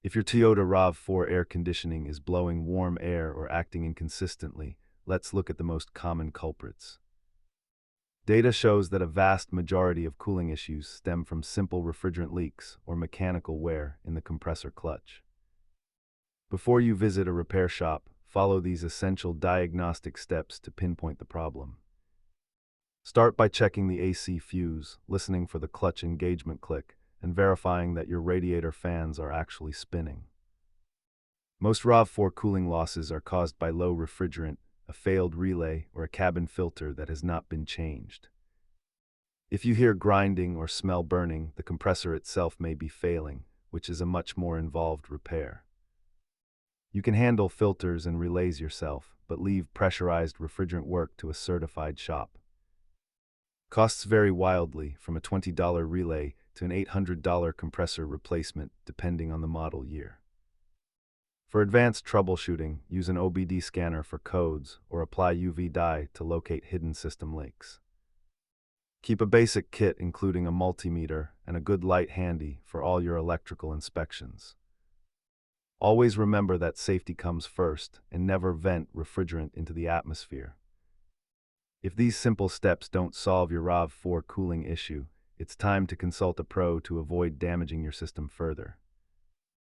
If your Toyota RAV4 air conditioning is blowing warm air or acting inconsistently, let's look at the most common culprits. Data shows that a vast majority of cooling issues stem from simple refrigerant leaks or mechanical wear in the compressor clutch. Before you visit a repair shop, follow these essential diagnostic steps to pinpoint the problem. Start by checking the AC fuse, listening for the clutch engagement click, and verifying that your radiator fans are actually spinning. Most RAV4 cooling losses are caused by low refrigerant, a failed relay, or a cabin filter that has not been changed. If you hear grinding or smell burning, the compressor itself may be failing, which is a much more involved repair. You can handle filters and relays yourself, but leave pressurized refrigerant work to a certified shop. Costs vary wildly, from a $20 relay to an $800 compressor replacement, depending on the model year. For advanced troubleshooting, use an OBD scanner for codes or apply UV dye to locate hidden system leaks. Keep a basic kit including a multimeter and a good light handy for all your electrical inspections. Always remember that safety comes first and never vent refrigerant into the atmosphere. If these simple steps don't solve your RAV4 cooling issue, it's time to consult a pro to avoid damaging your system further.